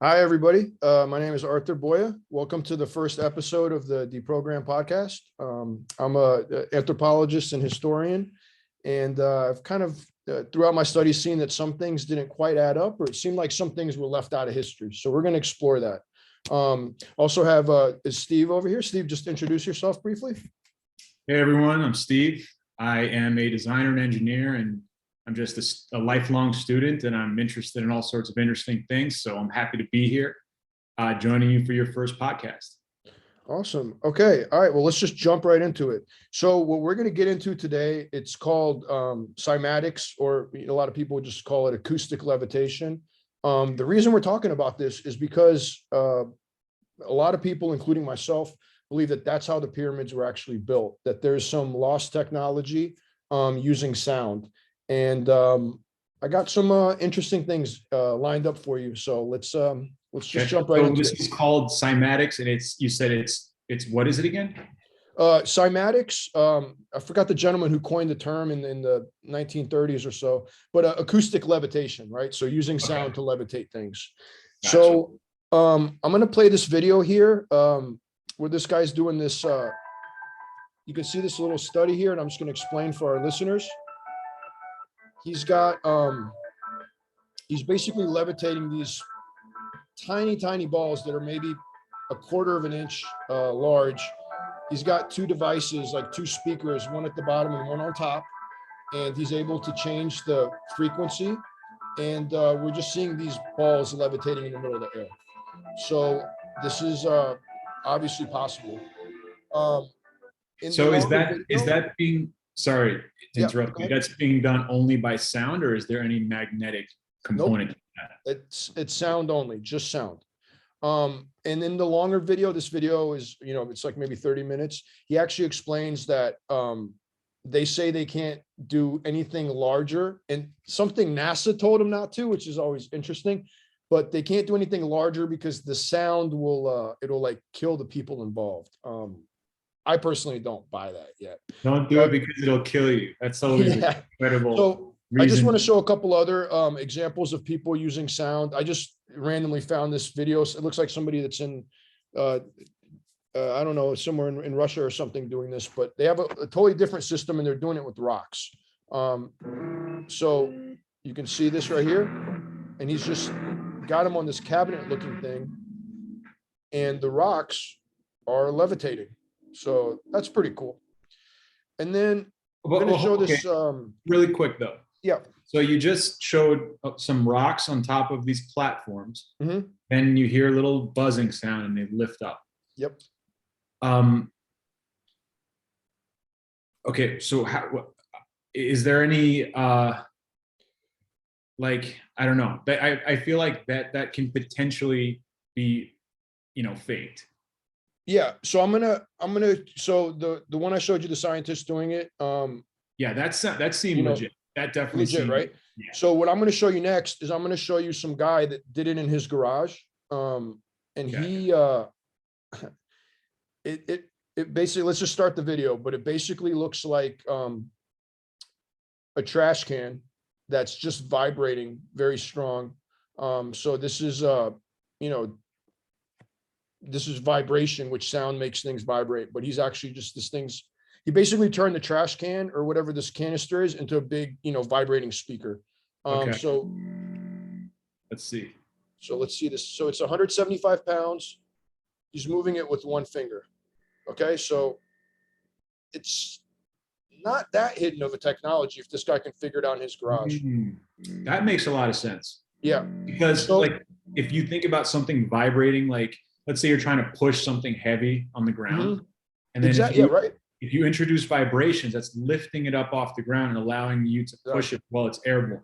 Hi, everybody. My name is Arthur Boya. Welcome to the first episode of the DeProgram podcast. I'm an anthropologist and historian, and I've kind of throughout my studies seen that some things didn't quite add up, or it seemed like some things were left out of history. So we're going to explore that. Also have is Steve over here. Steve, just introduce yourself briefly. Hey everyone, I'm Steve. I am a designer and engineer, and I'm just a lifelong student, and I'm interested in all sorts of interesting things. So I'm happy to be here joining you for your first podcast. Awesome. Okay. All right. Well, let's just jump right into it. So what we're going to get into today, it's called cymatics, or a lot of people just call it acoustic levitation. The reason we're talking about this is because a lot of people, including myself, believe that that's how the pyramids were actually built, that there's some lost technology using sound. And I got some interesting things lined up for you. So let's just jump right into it. This is called cymatics, and you said it's what is it again? Cymatics. I forgot the gentleman who coined the term in the 1930s or so, but acoustic levitation, right? So using sound to levitate things. Gotcha. So I'm going to play this video here where this guy's doing this. You can see this little study here, and I'm just going to explain for our listeners. He's got, he's basically levitating these tiny balls that are maybe a quarter of an inch large. He's got two devices, like two speakers, one at the bottom and one on top. And he's able to change the frequency. And we're just seeing these balls levitating in the middle of the air. So this is obviously possible. So is that being, sorry to interrupt you, that's being done only by sound, or is there any magnetic component to that? It's sound only, just sound. And in the longer video, this video is, it's like maybe 30 minutes. He actually explains that they say they can't do anything larger, and something NASA told him not to, which is always interesting, but they can't do anything larger because the sound will, it'll like kill the people involved. I personally don't buy that yet. Don't do it because it'll kill you. That's always incredible. So I just want to show a couple other examples of people using sound. I just randomly found this video. It looks like somebody that's in, I don't know, somewhere in Russia or something doing this, but they have a totally different system, and they're doing it with rocks. So you can see this right here, and he's just got him on this cabinet looking thing, and the rocks are levitating. So that's pretty cool. And then we're going to show this really quick though. Yeah. So you just showed some rocks on top of these platforms, and you hear a little buzzing sound, and they lift up. Yep. Okay. So is there any, like, I don't know, I feel like that can potentially be, faked. Yeah. So so the one I showed you, the scientist doing it. Yeah, that seemed legit. That definitely legit, seemed right? Yeah. So what I'm going to show you next is I'm going to show you some guy that did it in his garage. And he, it basically, let's just start the video, but it basically looks like a trash can that's just vibrating very strong. So this is, this is vibration, which sound makes things vibrate, but he's actually just he basically turned the trash can or whatever this canister is into a big, vibrating speaker. So let's see. So let's see this. So it's 175 pounds. He's moving it with one finger. Okay. So it's not that hidden of a technology if this guy can figure it out in his garage. That makes a lot of sense. Yeah. Because like, if you think about something vibrating, like, let's say you're trying to push something heavy on the ground, and then if you introduce vibrations, that's lifting it up off the ground and allowing you to push it while it's airborne.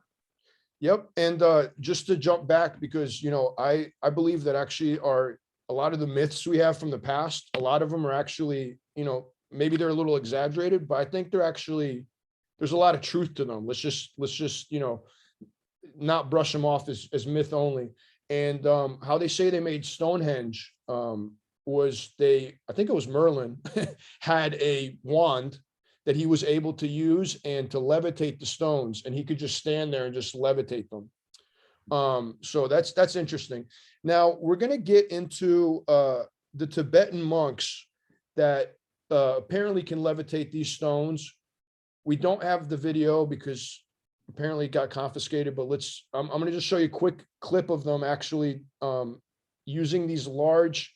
Yep. And just to jump back, because I believe that actually a lot of the myths we have from the past, a lot of them are actually, maybe they're a little exaggerated, but I think there's a lot of truth to them. Let's just not brush them off as myth only. And how they say they made Stonehenge was I think it was Merlin, had a wand that he was able to use and to levitate the stones, and he could just stand there and just levitate them. So that's interesting. Now we're going to get into the Tibetan monks that apparently can levitate these stones. We don't have the video because apparently it got confiscated, but I'm going to just show you a quick clip of them actually using these large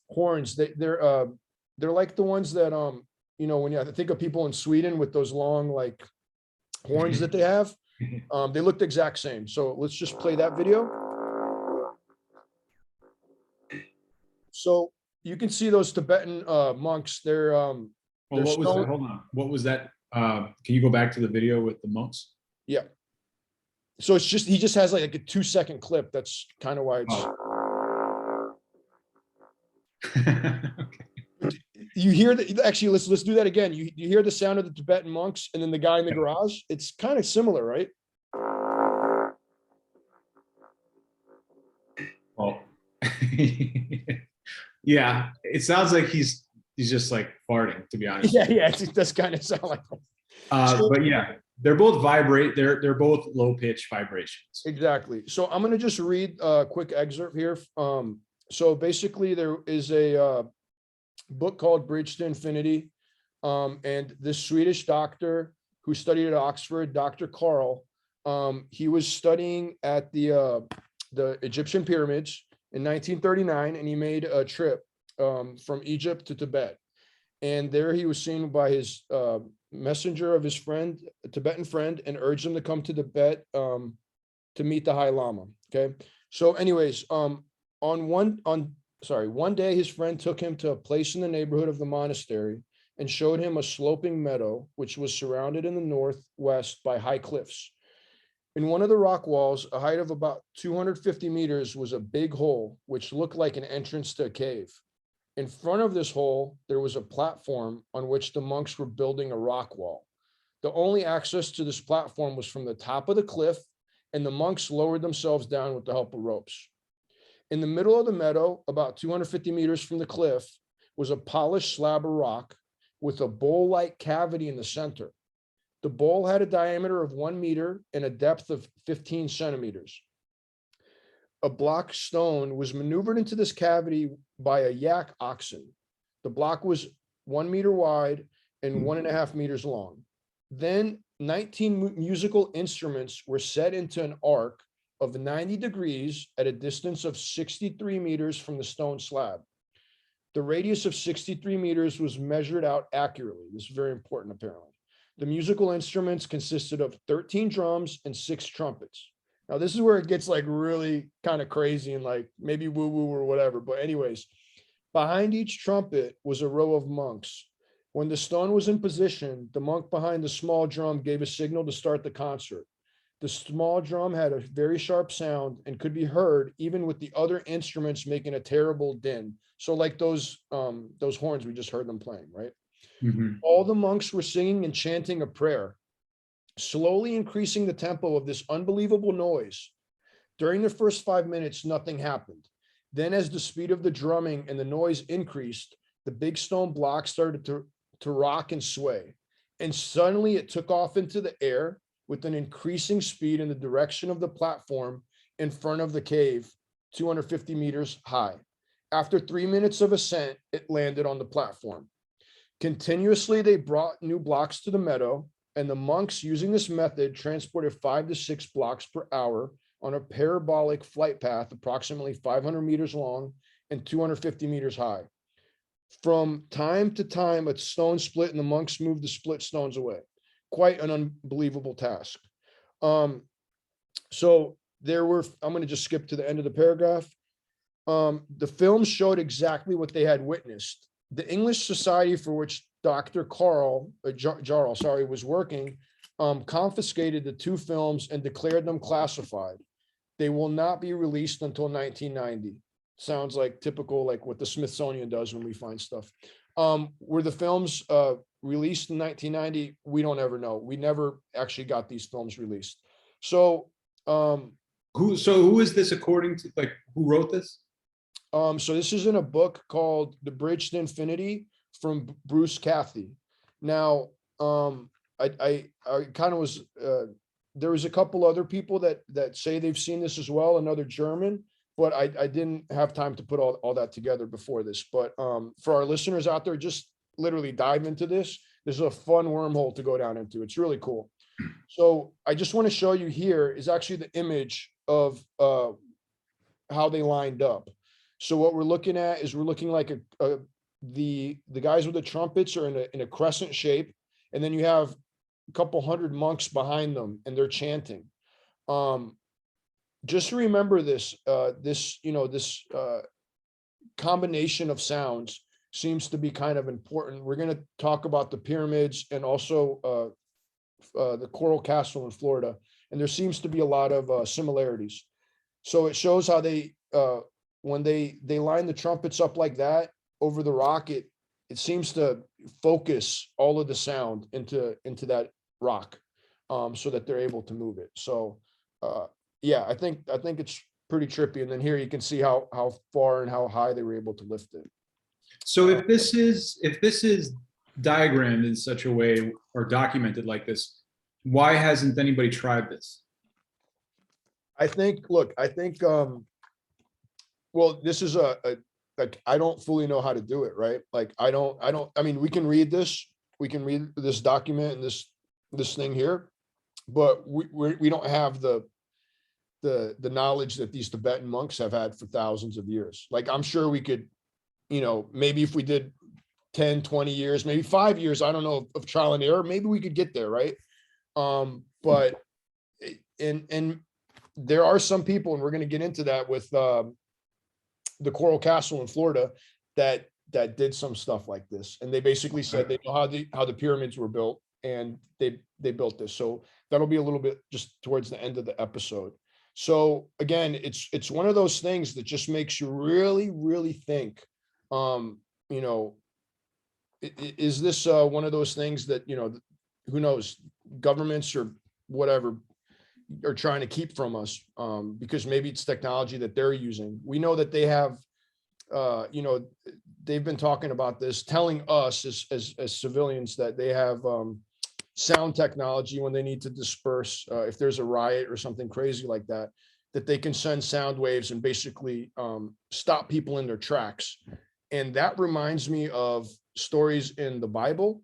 horns. They're like the ones that you know, when you think of people in Sweden with those long like horns that they have. They looked the exact same. So let's just play that video. So you can see those Tibetan monks. They're well, what was that? Hold on. What was that? Can you go back to the video with the monks? Yeah. So it's just, he just has like a 2-second clip. That's kind of why it's. Oh. Okay. You hear that? Actually, let's do that again. You hear the sound of the Tibetan monks, and then the guy in the garage. It's kind of similar, right? Well, yeah, it sounds like he's just like farting, to be honest. Yeah, it does kind of sound like. But yeah, they're both they're both low pitch vibrations. Exactly. So I'm going to just read a quick excerpt here. So basically, there is a book called Bridge to Infinity, and this Swedish doctor who studied at Oxford, Dr. Jarl, he was studying at the Egyptian pyramids in 1939, and he made a trip from Egypt to Tibet. And there he was seen by his messenger of his friend, a Tibetan friend, and urged him to come to Tibet to meet the High Lama. Okay. So anyways, one day his friend took him to a place in the neighborhood of the monastery and showed him a sloping meadow, which was surrounded in the northwest by high cliffs. In one of the rock walls, a height of about 250 meters, was a big hole, which looked like an entrance to a cave. In front of this hole, there was a platform on which the monks were building a rock wall. The only access to this platform was from the top of the cliff, and the monks lowered themselves down with the help of ropes. In the middle of the meadow, about 250 meters from the cliff, was a polished slab of rock with a bowl-like cavity in the center. The bowl had a diameter of 1 meter and a depth of 15 centimeters. A block stone was maneuvered into this cavity by a yak oxen. The block was 1 meter wide and 1.5 meters long. Then 19 musical instruments were set into an arc of 90 degrees at a distance of 63 meters from the stone slab. The radius of 63 meters was measured out accurately. This is very important, apparently. The musical instruments consisted of 13 drums and 6 trumpets. Now, this is where it gets like really kind of crazy and like maybe woo-woo or whatever. But anyways, behind each trumpet was a row of monks. When the stone was in position, the monk behind the small drum gave a signal to start the concert. The small drum had a very sharp sound and could be heard even with the other instruments making a terrible din. So like those horns, we just heard them playing, right? Mm-hmm. All the monks were singing and chanting a prayer, slowly increasing the tempo of this unbelievable noise. During the first 5 minutes, nothing happened. Then as the speed of the drumming and the noise increased, the big stone block started to rock and sway. And suddenly it took off into the air with an increasing speed in the direction of the platform in front of the cave, 250 meters high. After 3 minutes of ascent, it landed on the platform. Continuously, they brought new blocks to the meadow, and the monks using this method transported 5 to 6 blocks per hour on a parabolic flight path approximately 500 meters long and 250 meters high. From time to time, a stone split and the monks moved the split stones away. Quite an unbelievable task. So there were, I'm going to just skip to the end of the paragraph. The film showed exactly what they had witnessed. The English society for which Dr. Jarl was working, confiscated the 2 films and declared them classified. They will not be released until 1990. Sounds like typical, like what the Smithsonian does when we find stuff. Were the films released in 1990? We don't ever know. We never actually got these films released. So, who is this according to? Like, who wrote this? So this is in a book called The Bridge to Infinity from Bruce Cathy. Now, I kind of was there was a couple other people that say they've seen this as well, another German, but I didn't have time to put all that together before this. But for our listeners out there, just literally dive into this. This is a fun wormhole to go down into. It's really cool. So I just want to show you here is actually the image of how they lined up. So what we're looking at is we're looking like the guys with the trumpets are in a crescent shape, and then you have a couple hundred monks behind them, and they're chanting. Just remember this, this combination of sounds seems to be kind of important. We're going to talk about the pyramids and also the Coral Castle in Florida, and there seems to be a lot of similarities. So it shows how they when they line the trumpets up like that over the rock, it seems to focus all of the sound into that rock, so that they're able to move it. So yeah, I think it's pretty trippy. And then here you can see how far and how high they were able to lift it. So if this is diagrammed in such a way or documented like this, why hasn't anybody tried this? I think, look, well, this is like, I don't fully know how to do it, right? Like, I mean, we can read this document and this thing here, but we don't have the knowledge that these Tibetan monks have had for thousands of years. Like, I'm sure we could, maybe if we did 10, 20 years, maybe 5 years, I don't know, of trial and error, maybe we could get there, right? But and there are some people, and we're going to get into that with the Coral Castle in Florida, that did some stuff like this, and they basically said they know how the pyramids were built, and they built this. So that'll be a little bit just towards the end of the episode. So again, it's one of those things that just makes you really, really think, is this one of those things that, who knows, governments or whatever are trying to keep from us, because maybe it's technology that they're using. We know that they have, they've been talking about this, telling us as civilians that they have sound technology when they need to disperse, if there's a riot or something crazy like that they can send sound waves and basically stop people in their tracks. And that reminds me of stories in the Bible,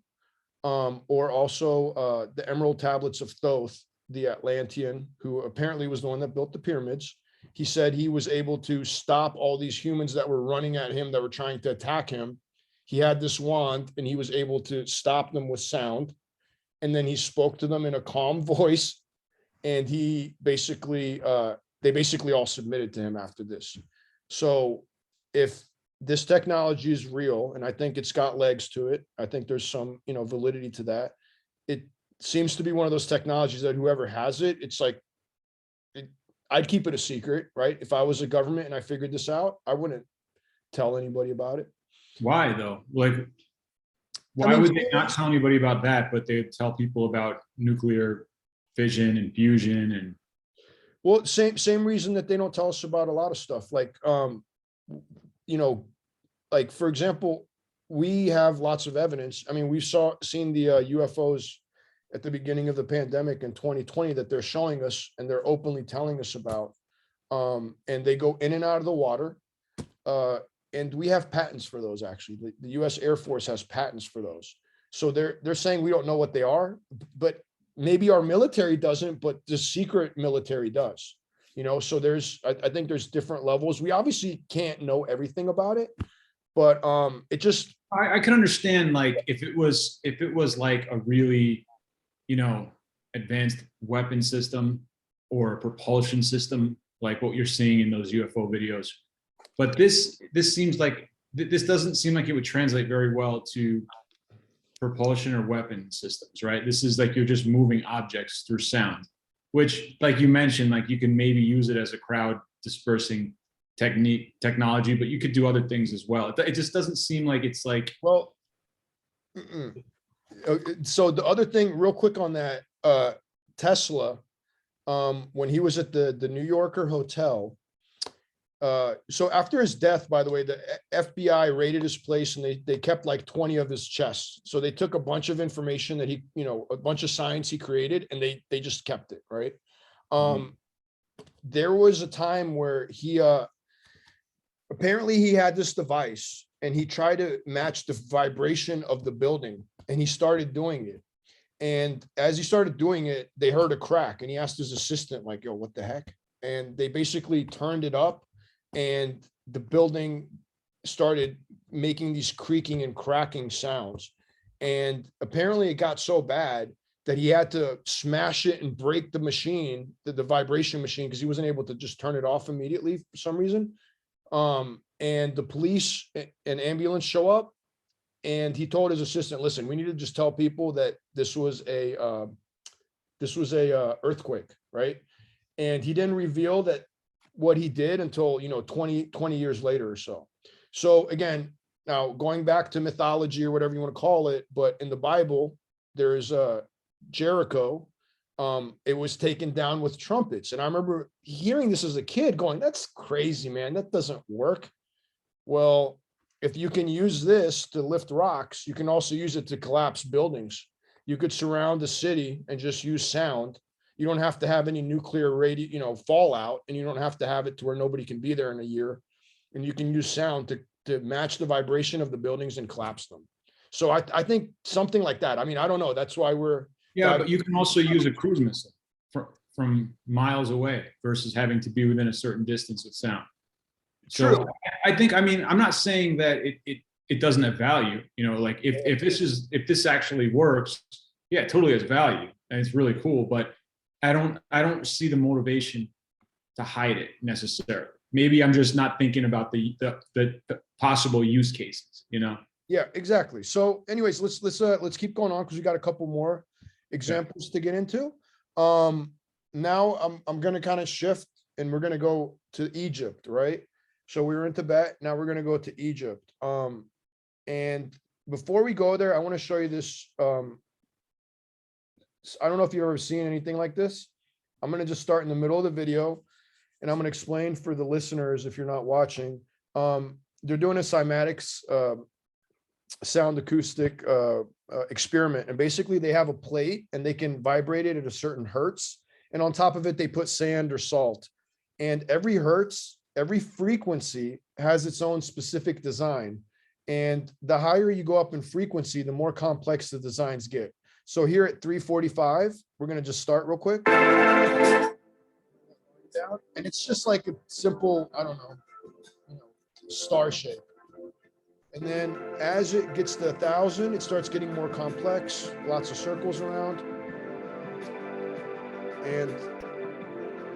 or also the Emerald Tablets of Thoth, the Atlantean, who apparently was the one that built the pyramids. He said he was able to stop all these humans that were running at him, that were trying to attack him. He had this wand and he was able to stop them with sound. And then he spoke to them in a calm voice, and he basically, they basically all submitted to him after this. So if this technology is real, and I think it's got legs to it, I think there's some, validity to that. It seems to be one of those technologies that whoever has it, it's like, I'd keep it a secret, right? If I was a government and I figured this out, I wouldn't tell anybody about it. Why though? Like, why would they not tell anybody about that, but they'd tell people about nuclear fission and fusion? And well, same reason that they don't tell us about a lot of stuff. Like, like, for example, we have lots of evidence. I mean, we've seen the UFOs at the beginning of the pandemic in 2020 that they're showing us, and they're openly telling us about, and they go in and out of the water. And we have patents for those. Actually, the US Air Force has patents for those. So they're saying we don't know what they are, but maybe our military doesn't, but the secret military does, so I think there's different levels. We obviously can't know everything about it, but it just, I can understand, like, if it was like a really, advanced weapon system or a propulsion system, like what you're seeing in those UFO videos. But this seems like, this doesn't seem like it would translate very well to propulsion or weapon systems, right? This is like, you're just moving objects through sound, which, like you mentioned, like, you can maybe use it as a crowd dispersing technology, but you could do other things as well. It just doesn't seem like it's like, well, so the other thing real quick on that, Tesla, when he was at the New Yorker hotel, So after his death, by the way, the FBI raided his place and they kept like 20 of his chests. So they took a bunch of information that he, a bunch of science he created, and they just kept it, right? There was a time where he apparently he had this device and he tried to match the vibration of the building, and he started doing it. And as he started doing it, they heard a crack, and he asked his assistant, like, yo, what the heck? And they basically turned it up, and the building started making these creaking and cracking sounds. And apparently it got so bad that he had to smash it and break the machine, the vibration machine, because he wasn't able to just turn it off immediately for some reason. And the police and ambulance show up, and he told his assistant, listen, we need to just tell people that this was a earthquake, right? And he didn't reveal that what he did until 20 years later or so. So again, now going back to mythology or whatever you want to call it, but in the Bible, there's Jericho. It was taken down with trumpets. And I remember hearing this as a kid going, that's crazy, man. That doesn't work. Well, if you can use this to lift rocks, you can also use it to collapse buildings. You could surround the city and just use sound. You don't have to have any nuclear fallout, and you don't have to have it to where nobody can be there in a year. And you can use sound to match the vibration of the buildings and collapse them. So I think something like that. I mean, I don't know. That's why we're. Yeah, but you can also use a cruise missile from miles away versus having to be within a certain distance with sound. So true. I think, I mean, I'm not saying that it doesn't have value, like if this actually works, yeah, it totally has value and it's really cool, but I don't see the motivation to hide it necessarily. Maybe I'm just not thinking about the possible use cases, Yeah, exactly. So anyways, let's keep going on, because we got a couple more examples to get into. Now I'm going to kind of shift, and we're going to go to Egypt, right? So we were in Tibet. Now we're going to go to Egypt. And before we go there, I want to show you this. I don't know if you've ever seen anything like this. I'm going to just start in the middle of the video, and I'm going to explain for the listeners, if you're not watching. They're doing a Cymatics sound acoustic experiment. And basically they have a plate and they can vibrate it at a certain hertz. And on top of it, they put sand or salt. And every hertz, every frequency has its own specific design. And the higher you go up in frequency, the more complex the designs get. So here at 345, we're going to just start real quick. And it's just like a simple, I don't know, star shape. And then as it gets to 1,000, it starts getting more complex, lots of circles around. And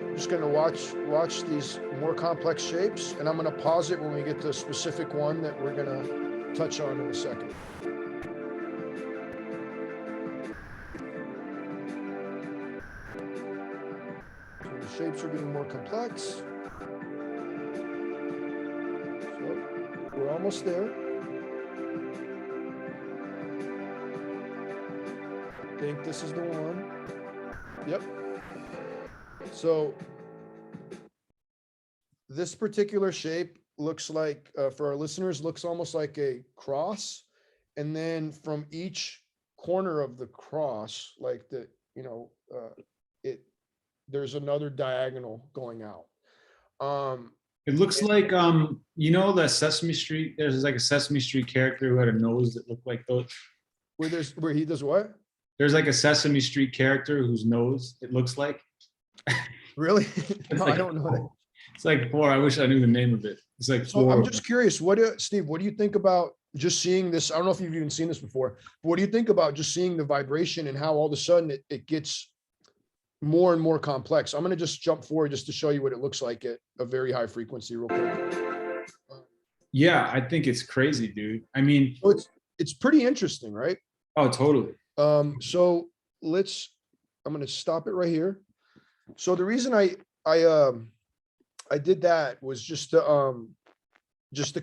I'm just going to watch these more complex shapes, and I'm going to pause it when we get to a specific one that we're going to touch on in a second. So the shapes are getting more complex. So we're almost there. I think this is the one. Yep. So this particular shape looks like, for our listeners, looks almost like a cross. And then from each corner of the cross, like there's another diagonal going out. It looks like, the Sesame Street, there's like a Sesame Street character who had a nose that looked like those. Where he does what? There's like a Sesame Street character whose nose it looks like. Really? No, like, I don't know that. It's like 4. I wish I knew the name of it. It's like 4. So I'm just curious, Steve, what do you think about just seeing this? I don't know if you've even seen this before, but what do you think about just seeing the vibration and how all of a sudden it gets more and more complex? I'm going to just jump forward just to show you what it looks like at a very high frequency real quick. Yeah, I think it's crazy, dude. I mean, so it's pretty interesting, right? Oh, totally. So I'm going to stop it right here. So the reason I did that was just to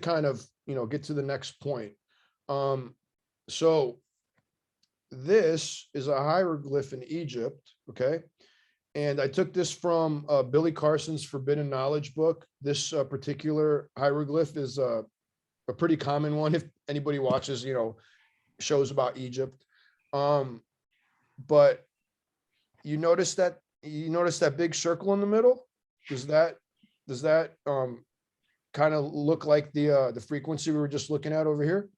kind of, get to the next point. So this is a hieroglyph in Egypt. Okay. And I took this from Billy Carson's Forbidden Knowledge book. This particular hieroglyph is a pretty common one if anybody watches, shows about Egypt. But you notice that big circle in the middle? Does that kind of look like the frequency we were just looking at over here?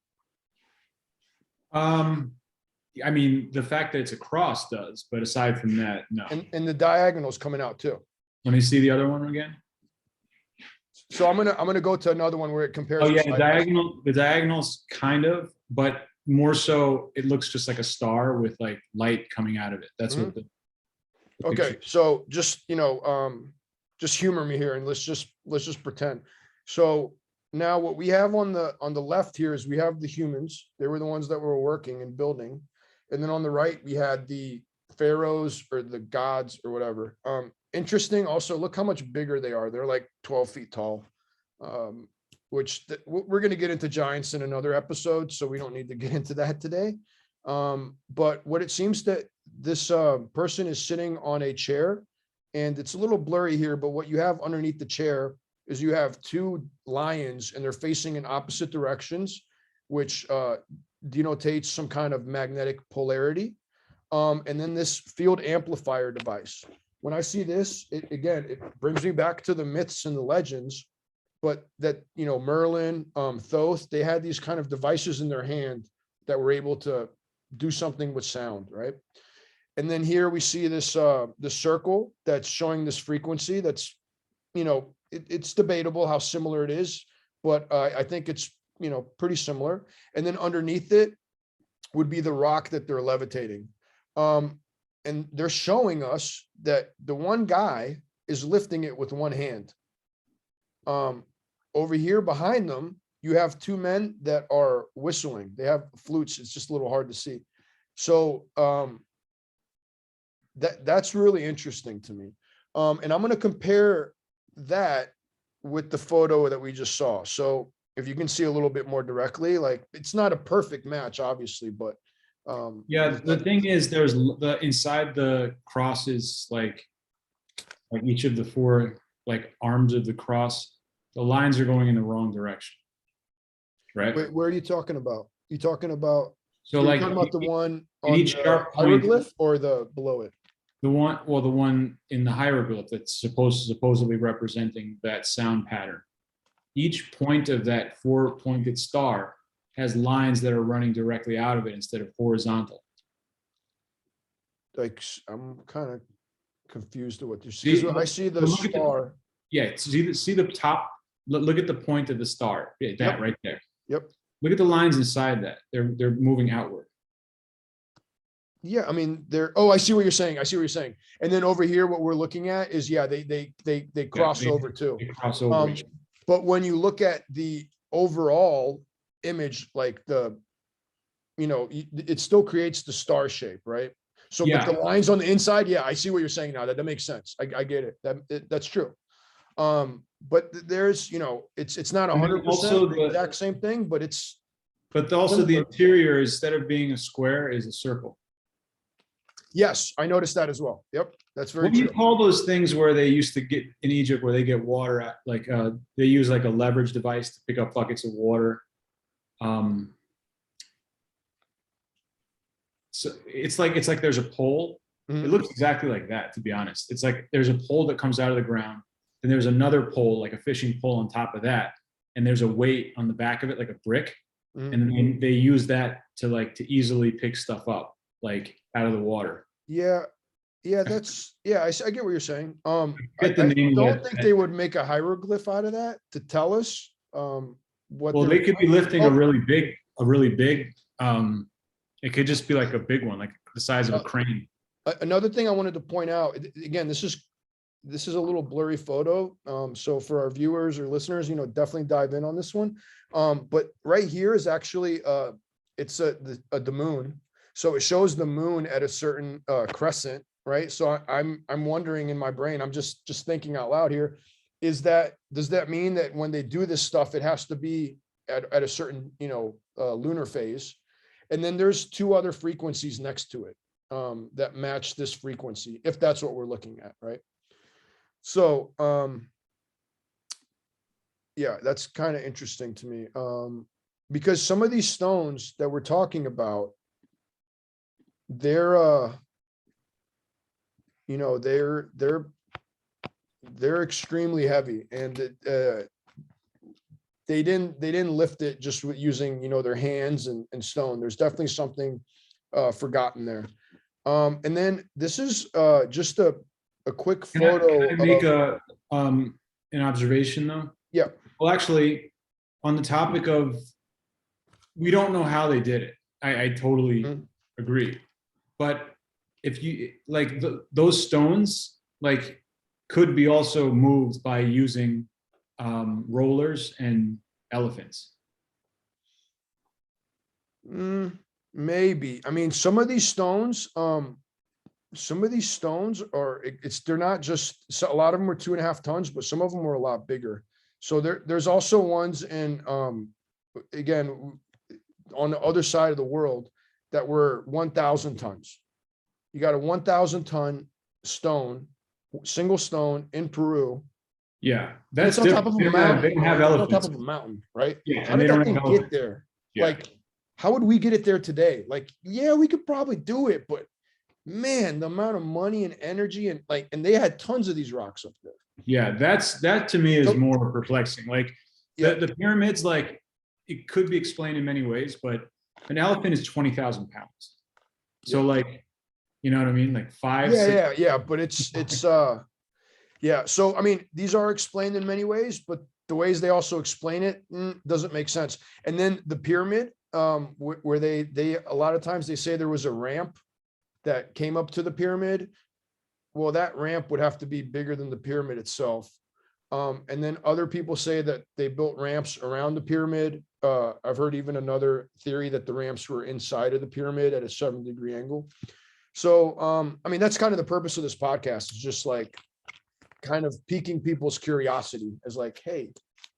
I mean, the fact that it's a cross does, but aside from that, no. And the diagonal's coming out too. Let me see the other one again. So I'm gonna go to another one where it compares. Oh yeah, the diagonal's kind of, but more so it looks just like a star with like light coming out of it. That's what the okay, picture. so just just humor me here and let's just pretend. So now what we have on the left here is we have the humans. They were the ones that were working and building. And then on the right, we had the pharaohs or the gods or whatever. Interesting. Also, look how much bigger they are. They're like 12 feet tall, which we're going to get into giants in another episode. So we don't need to get into that today. But what it seems that this person is sitting on a chair, and it's a little blurry here, but what you have underneath the chair is you have two lions and they're facing in opposite directions, which denotates some kind of magnetic polarity. And then this field amplifier device. When I see this, it brings me back to the myths and the legends, but that, Merlin, Thoth, they had these kind of devices in their hand that were able to do something with sound, right? And then here we see this the circle that's showing this frequency that's, it's debatable how similar it is, but I think it's, pretty similar. And then underneath it would be the rock that they're levitating. And they're showing us that the one guy is lifting it with one hand. Over here behind them, you have two men that are whistling. They have flutes. It's just a little hard to see. So that's really interesting to me. And I'm going to compare that with the photo that we just saw. So if you can see a little bit more directly, like it's not a perfect match, obviously, but yeah, the thing is there's the inside the cross is like each of the four like arms of the cross, the lines are going in the wrong direction, right? Wait, where are you talking about? You talking about so you're like talking about the one on each the sharp point, hieroglyph or the below it? the one in the hieroglyph that's supposedly representing that sound pattern. Each point of that four-pointed star has lines that are running directly out of it instead of horizontal. Like I'm kind of confused at what you see. I see the star. See the top. Look at the point of the star. Yeah, that Yep. right there. Yep. Look at the lines inside that. They're moving outward. Yeah, I mean, I see what you're saying. And then over here, what we're looking at is, they cross over too. They cross over. But when you look at the overall image, like it still creates the star shape, right? So, but the lines on the inside, I see what you're saying now. That makes sense. I get it. That's true. But there's, it's not 100% the exact same thing, but it's. But also the interior, instead of being a square, is a circle. Yes, I noticed that as well. Yep, that's very true. What do you call those things where they used to get in Egypt, where they get water at, like they use like a leverage device to pick up buckets of water? So it's like there's a pole. It looks exactly like that, to be honest. It's like there's a pole that comes out of the ground, and there's another pole, like a fishing pole on top of that, and there's a weight on the back of it, like a brick, and then they use that to easily pick stuff up, like out of the water. I get what you're saying. I don't think they would make a hieroglyph out of that to tell us what. Well, they could be lifting a really big. It could just be like a big one, like the size of a crane. Another thing I wanted to point out, again, this is a little blurry photo. So for our viewers or listeners, definitely dive in on this one. But right here is actually it's the moon. So it shows the moon at a certain crescent, right? So I'm wondering in my brain, I'm just thinking out loud here, does that mean that when they do this stuff, it has to be at a certain lunar phase? And then there's two other frequencies next to it. that match this frequency, if that's what we're looking at, right? So, yeah, that's kind of interesting to me, because some of these stones that we're talking about, they're, you know, they're extremely heavy, and they didn't lift it just with using, you know, their hands and stone. There's definitely something forgotten there. And then this is just a quick photo. Can I make an observation though? Yeah. Well, actually, on the topic of, we don't know how they did it. I totally agree. But if you like those stones, like, could be also moved by using rollers and elephants. Maybe. I mean, some of these stones are, they're not just, so a lot of them were 2.5 tons, but some of them were a lot bigger. So there's also ones in, again, on the other side of the world that were 1,000 tons. You got a 1,000 ton stone, single stone in Peru. Yeah, that's on top of a mountain. They don't have elephants. On top of a mountain, right? Yeah, how did that thing get there? Yeah. Like, how would we get it there today? Like, yeah, we could probably do it, but man, the amount of money and energy and they had tons of these rocks up there. Yeah, that to me is more perplexing. Like, the pyramids, like, it could be explained in many ways, but an elephant is 20,000 pounds. So like, you know what I mean? Like 5, 6. Yeah. But it's yeah. So, I mean, these are explained in many ways, but the ways they also explain it doesn't make sense. And then the pyramid, where they a lot of times they say there was a ramp that came up to the pyramid. Well, that ramp would have to be bigger than the pyramid itself. And then other people say that they built ramps around the pyramid. I've heard even another theory that the ramps were inside of the pyramid at a 7-degree angle. So, I mean, that's kind of the purpose of this podcast, is just like kind of piquing people's curiosity as like, hey,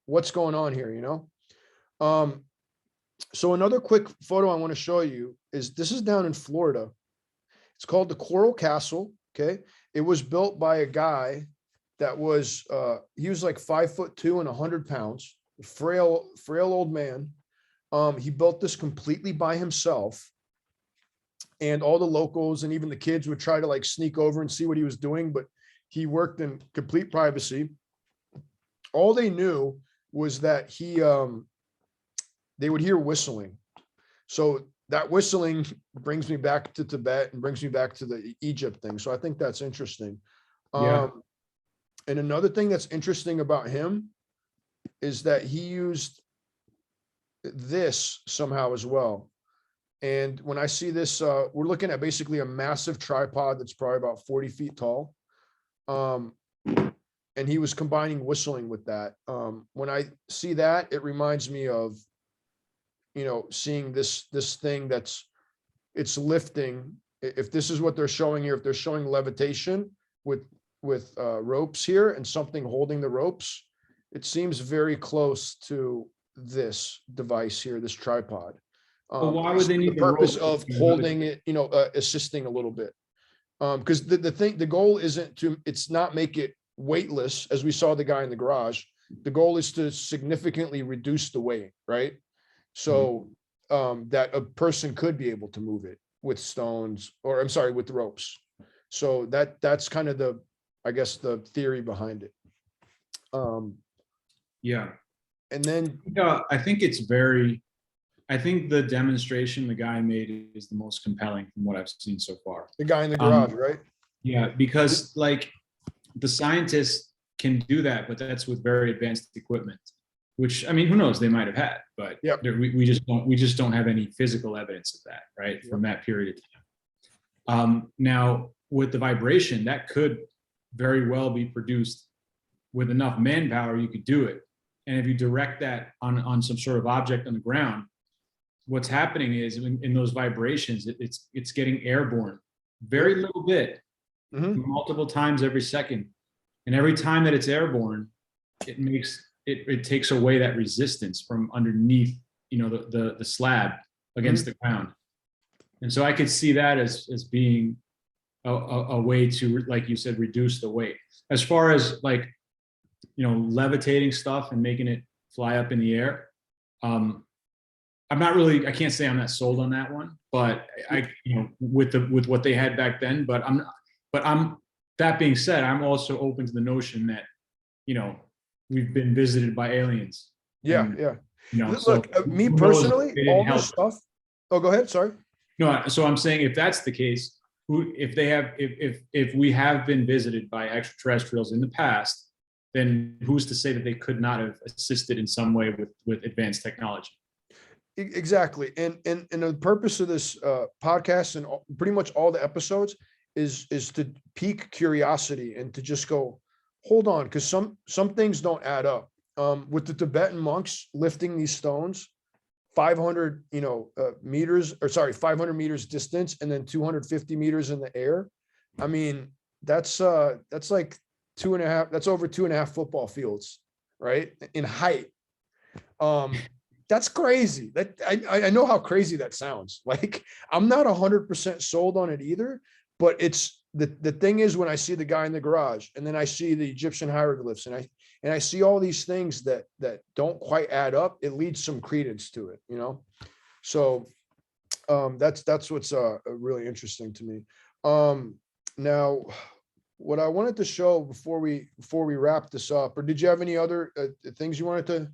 what's going on here, you know? So another quick photo I want to show you is, this is down in Florida. It's called the Coral Castle. Okay. It was built by a guy that was, he was like 5'2" and 100 pounds, frail old man. He built this completely by himself, and all the locals and even the kids would try to like sneak over and see what he was doing, but he worked in complete privacy. All they knew was that they would hear whistling. So that whistling brings me back to Tibet and brings me back to the Egypt thing. So I think that's interesting. Yeah. And another thing that's interesting about him is that he used this somehow as well. And when I see this, we're looking at basically a massive tripod that's probably about 40 feet tall. And he was combining whistling with that. When I see that, it reminds me of, you know, seeing this thing it's lifting. If this is what they're showing here, if they're showing levitation with ropes here and something holding the ropes, it seems very close to this device here, this tripod. But why would they need the purpose of holding it, you know, assisting a little bit? Because the goal isn't it's not make it weightless, as we saw the guy in the garage. The goal is to significantly reduce the weight, right? So that a person could be able to move it with stones, or I'm sorry, with ropes. So that's kind of I guess the theory behind it. Yeah. And then I think the demonstration the guy made is the most compelling from what I've seen so far. The guy in the garage, right? Yeah, because like the scientists can do that, but that's with very advanced equipment, which, I mean, who knows, they might have had, but we just don't have any physical evidence of that, right? From that period of time. Now with the vibration, that could very well be produced with enough manpower. You could do it. And if you direct that on some sort of object on the ground, what's happening is in those vibrations, it's getting airborne very little bit, multiple times every second. And every time that it's airborne, it takes away that resistance from underneath, you know, the slab against the ground. And so I could see that as being a way to, like you said, reduce the weight. As far as like, levitating stuff and making it fly up in the air, I'm not really, I can't say I'm not sold on that one, but with what they had back then, but that being said, I'm also open to the notion that, we've been visited by aliens. Yeah. And, Yeah. so Look, me personally, all this stuff. Oh, go ahead. Sorry. No, so I'm saying if that's the case, if we have been visited by extraterrestrials in the past, then who's to say that they could not have assisted in some way with advanced technology? Exactly. And the purpose of this podcast and pretty much all the episodes is to pique curiosity and to just go, hold on, because some things don't add up. With the Tibetan monks lifting these stones 500 meters, or sorry, 500 meters distance, and then 250 meters in the air. I mean, that's like that's over 2.5 football fields, right, in height. That's crazy. That I know how crazy that sounds. Like, I'm not 100% sold on it either, but it's the thing is, when I see the guy in the garage and then I see the Egyptian hieroglyphs and I see all these things that don't quite add up, it leads some credence to it, So that's what's really interesting to me. Now, what I wanted to show before we wrap this up, or did you have any other things you wanted to?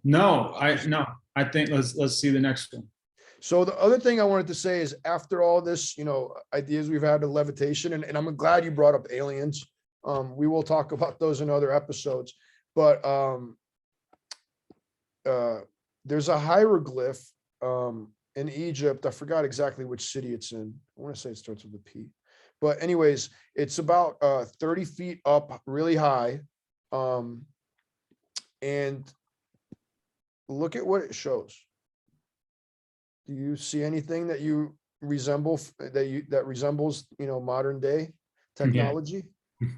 No, I think let's see the next one. So the other thing I wanted to say is, after all this, ideas we've had of levitation, and I'm glad you brought up aliens. We will talk about those in other episodes, but there's a hieroglyph in Egypt. I forgot exactly which city it's in. I want to say it starts with a P, but anyways, it's about 30 feet up, really high, and look at what it shows. Do you see anything that you resemble that resembles modern day technology? Yeah.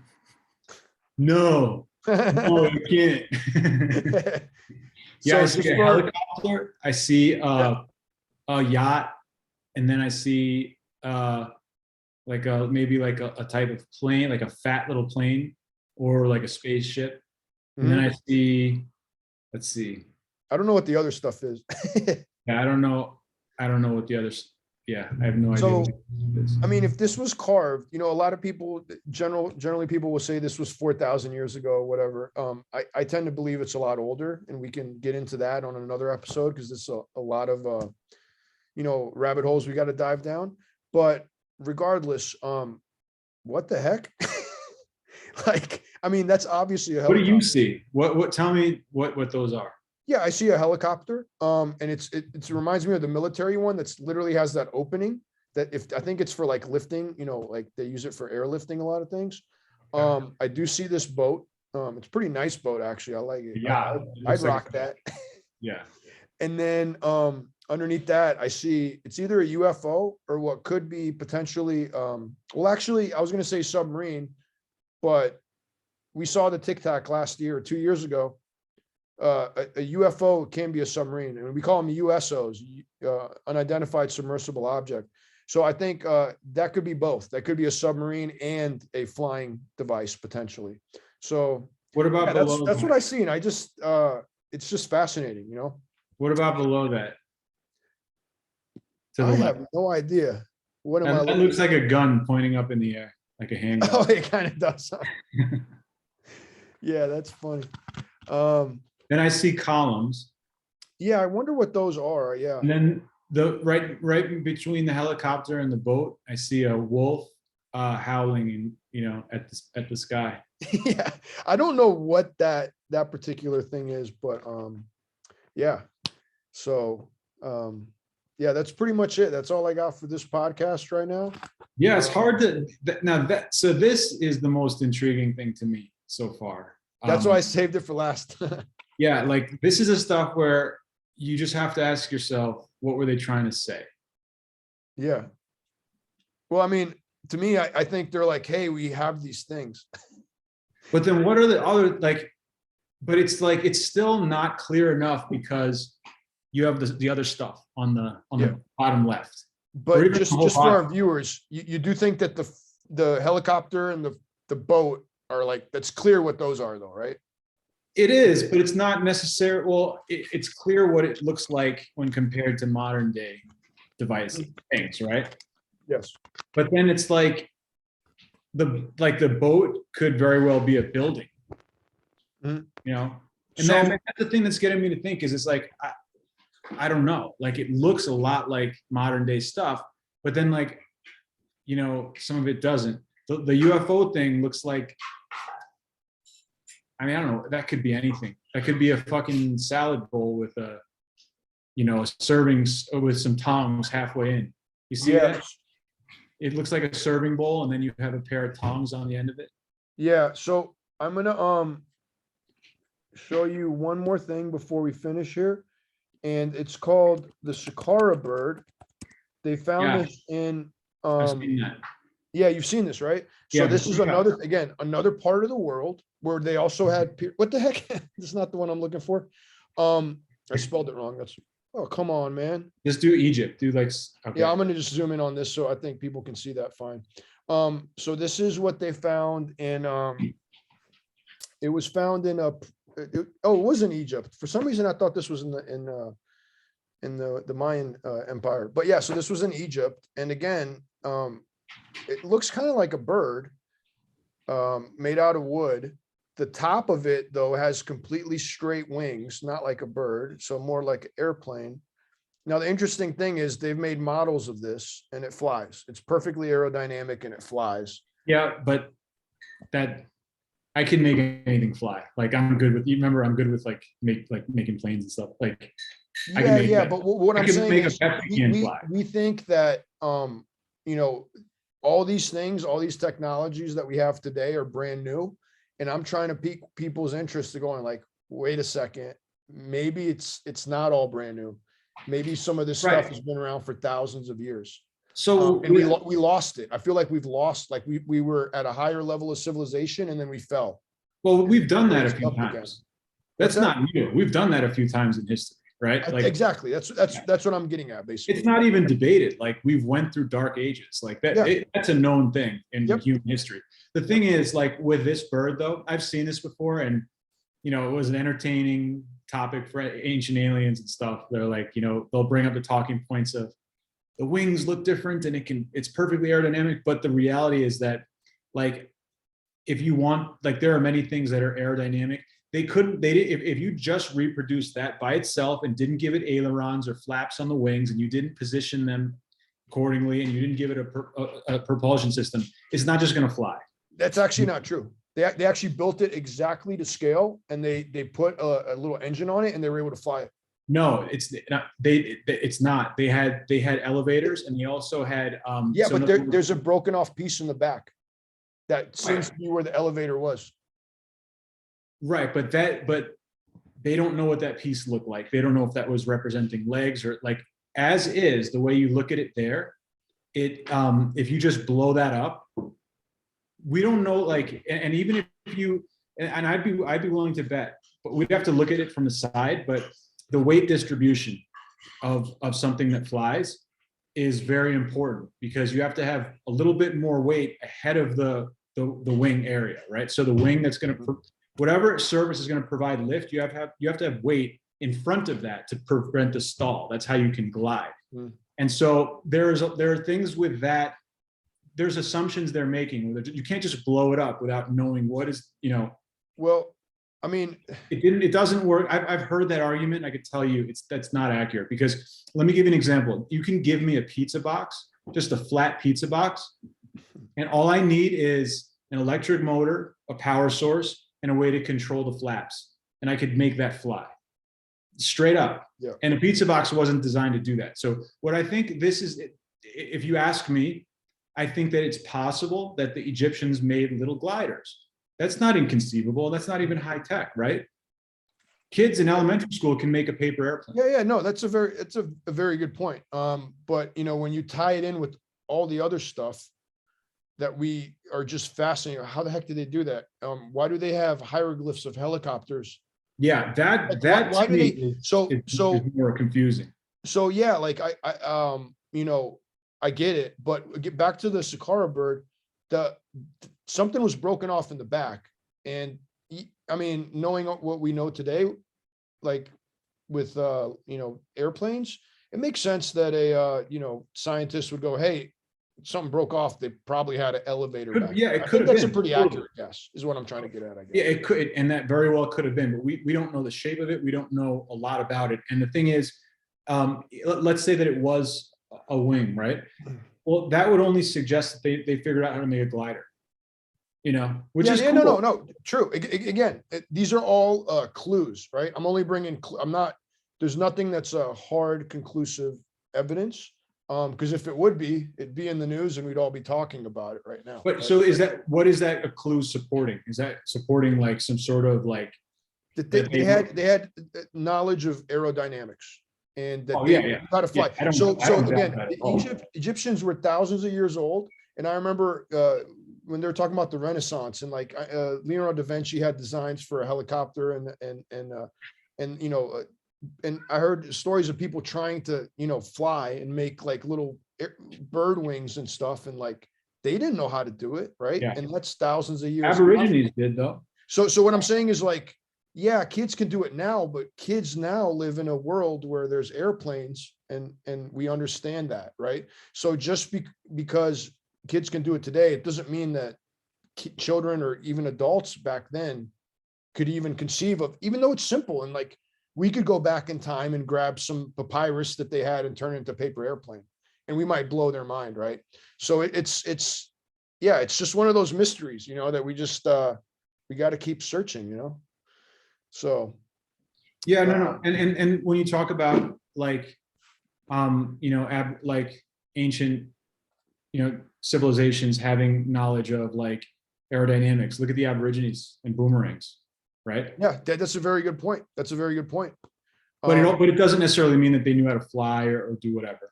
No, you can't. Yeah, so I see a helicopter. I see a yacht, and then I see maybe a type of plane, like a fat little plane, or like a spaceship. And then I see, let's see. I don't know what the other stuff is. Yeah, I don't know what the others. Yeah, I have no idea. So, I mean, if this was carved, a lot of people, generally people will say this was 4,000 years ago, or whatever. I tend to believe it's a lot older, and we can get into that on another episode, because there's a lot of, rabbit holes we got to dive down. But regardless, what the heck? Like, I mean, that's obviously a helicopter. What do you see? What? Tell me what those are. Yeah, I see a helicopter. And it reminds me of the military one that's literally has that opening that, if I think it's for like lifting, like they use it for airlifting a lot of things. I do see this boat. It's a pretty nice boat, actually. I like it. Yeah, I'd rock that. Yeah. And then underneath that, I see it's either a UFO or what could be potentially, well, actually, I was going to say submarine, but we saw the Tic Tac last year or 2 years ago. A UFO can be a submarine, and we call them USOs, unidentified submersible object. So I think that could be both. That could be a submarine and a flying device potentially. So what about below? That's what I see, and I just it's just fascinating, What about below that? I have no idea. What am I? That looks like a gun pointing up in the air, like a handgun. Oh, it kind of does. Yeah, that's funny. Then I see columns. Yeah, I wonder what those are. Yeah. And then the right between the helicopter and the boat, I see a wolf howling, at the sky. Yeah, I don't know what that particular thing is, but yeah. So yeah, that's pretty much it. That's all I got for this podcast right now. Yeah, it's hard to so this is the most intriguing thing to me so far. That's why I saved it for last. Yeah, like this is the stuff where you just have to ask yourself, what were they trying to say? Yeah. Well, I mean, to me, I think they're like, hey, we have these things. But then what are the other, but it's like, it's still not clear enough, because you have the other stuff on the Yeah. bottom left. But just for our viewers, you do think that the helicopter and the boat are like, that's clear what those are though, right? It is, but it's not necessary. Well, it's clear what it looks like when compared to modern day devices, things, right? Yes. But then it's like the boat could very well be a building, Mhm. you know? And So- that's the thing that's getting me to think is it's like, I don't know, like it looks a lot like modern day stuff, but then like, you know, some of it doesn't. The UFO thing looks like, I mean, I don't know, that could be anything. That could be a fucking salad bowl with a, you know, a serving with some tongs halfway in. You see that? It looks like a serving bowl, and then you have a pair of tongs on the end of it. Yeah, so I'm gonna show you one more thing before we finish here, and it's called the Shikara bird. They found this in I've seen that. yeah, you've seen this, right? So Yeah, this is another part of the world where they also had what the heck? This is not the one I'm looking for. I spelled it wrong. That's, oh, come on, man. Just do Egypt. Do like, okay. Yeah, I'm gonna just zoom in on this so I think people can see that fine. So this is what they found in it was found in it was in Egypt. For some reason I thought this was in the Mayan Empire. But yeah, so this was in Egypt. And again, it looks kind of like a bird made out of wood. The top of it though has completely straight wings, not like a bird, so more like an airplane. Now, the interesting thing is they've made models of this and it flies. It's perfectly aerodynamic and it flies. Yeah, but that I can make anything fly. Like I'm good with, you remember I'm good with like making planes and stuff. Like I can make but what I'm saying is we think that you know, all these things, all these technologies that we have today are brand new. And I'm trying to pique people's interest to going like, wait a second, maybe it's not all brand new. Maybe some of this stuff has been around for thousands of years. So and we lost it. I feel like we've lost, like we were at a higher level of civilization and then we fell. Well, we've done that a few times. That's not new. We've done that a few times in history, right? Like exactly. That's what I'm getting at, basically. It's not even debated. Like we've went through dark ages. Like that. That's a known thing in human history. The thing is, like with this bird, though, I've seen this before, and you know, it was an entertaining topic for ancient aliens and stuff. They're like, you know, they'll bring up the talking points of the wings look different and it's perfectly aerodynamic. But the reality is that, like, if you want, like, there are many things that are aerodynamic. If you just reproduced that by itself and didn't give it ailerons or flaps on the wings and you didn't position them accordingly and you didn't give it a propulsion system, it's not just going to fly. That's actually not true. They actually built it exactly to scale, and they put a little engine on it, and they were able to fly it. No, it's not. It's not. They had elevators, and they also had. But there's a broken off piece in the back that seems to be where the elevator was. Right, but they don't know what that piece looked like. They don't know if that was representing legs or like as is the way you look at it there. If you just blow that up. We don't know, like, and even if you, and I'd be willing to bet, but we'd have to look at it from the side. But the weight distribution of something that flies is very important because you have to have a little bit more weight ahead of the wing area, right? So the wing that's going to, whatever surface is going to provide lift, you have to have weight in front of that to prevent the stall. That's how you can glide. And so there are things with that. There's assumptions they're making. You can't just blow it up without knowing what is, you know. Well, I mean, it doesn't work. I've heard that argument. I could tell you that's not accurate because let me give you an example. You can give me a pizza box, just a flat pizza box. And all I need is an electric motor, a power source, and a way to control the flaps. And I could make that fly straight up. Yeah. And a pizza box wasn't designed to do that. So what I think this is, if you ask me, I think that it's possible that the Egyptians made little gliders. That's not inconceivable. That's not even high tech, right? Kids in elementary school can make a paper airplane. Yeah, no, it's a very good point. But you know, when you tie it in with all the other stuff that we are just fascinated, how the heck did they do that? Why do they have hieroglyphs of helicopters Yeah, that Like, that why to do me they, so, is more confusing. so yeah, like I get it, but get back to the Sakara bird, the, something was broken off in the back. And I mean, knowing what we know today, like with, airplanes, it makes sense that a, scientist would go, hey, something broke off. They probably had an elevator back Yeah, there. it I could think have that's a been pretty totally. accurate guess, is what I'm trying to get at, I Yeah, guess. it could, and that very well could have been, but we don't know the shape of it. We don't know a lot about it. And the thing is, let's say that it was a wing, right? Well, that would only suggest that they figured out how to make a glider, which Yeah, is yeah, cool. no, true. Again, these are all clues, right? I'm only bringing, I'm not, there's nothing that's a hard conclusive evidence. Because if it would be, it'd be in the news and we'd all be talking about it right now. But right? so what is that a clue supporting? Is that supporting like some sort of like That that they had knowledge of aerodynamics, and that oh they yeah, knew yeah. how to Yeah, fly. I don't So doubt again, that at the all. Egyptians were thousands of years old, and I remember when they were talking about the Renaissance, and like Leonardo da Vinci had designs for a helicopter, and and I heard stories of people trying to fly and make like little bird wings and stuff, and like they didn't know how to do it, right? Yeah. And that's thousands of years. Aborigines did though. So what I'm saying is, like, yeah, kids can do it now, but kids now live in a world where there's airplanes, and we understand that, right? So just because kids can do it today, it doesn't mean that children or even adults back then could even conceive of, even though it's simple. And like, we could go back in time and grab some papyrus that they had and turn it into a paper airplane, and we might blow their mind, right? So it's yeah, it's just one of those mysteries, that we just we got to keep searching, So Yeah, no. And when you talk about like like ancient, civilizations having knowledge of like aerodynamics, look at the Aborigines and boomerangs, right? yeah, that's a very good point. That's a very good point. But it doesn't necessarily mean that they knew how to fly or do whatever.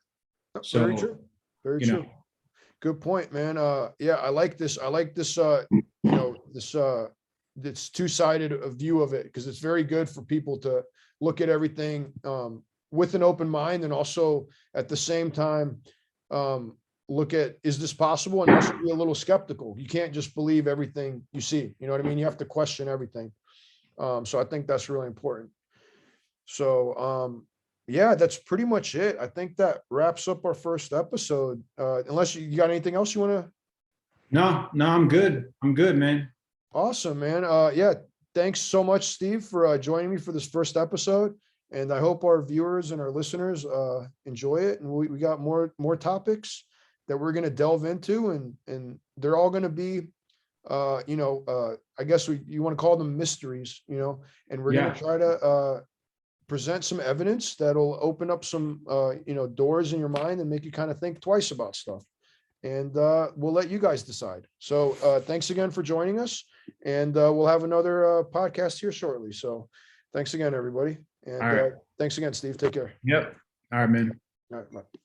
So Very true. Very true. Good point, man. Yeah, I like this. This two-sided view of it, because it's very good for people to look at everything with an open mind, and also at the same time look at, is this possible, and also be a little skeptical. You can't just believe everything you see. You know what I mean? You have to question everything. So I think that's really important. So yeah, that's pretty much it. I think that wraps up our first episode. Unless you got anything else you want to? No, I'm good. I'm good, man. Awesome, man. Yeah, thanks so much, Steve, for joining me for this first episode. And I hope our viewers and our listeners enjoy it. And we got more topics that we're going to delve into, and they're all going to be, I guess you want to call them mysteries, and we're going to try to present some evidence that'll open up some, doors in your mind and make you kind of think twice about stuff. And we'll let you guys decide. So thanks again for joining us, and we'll have another podcast here shortly. So thanks again, everybody. And thanks again, Steve. Take care. Yep. All right, man. All right, bye.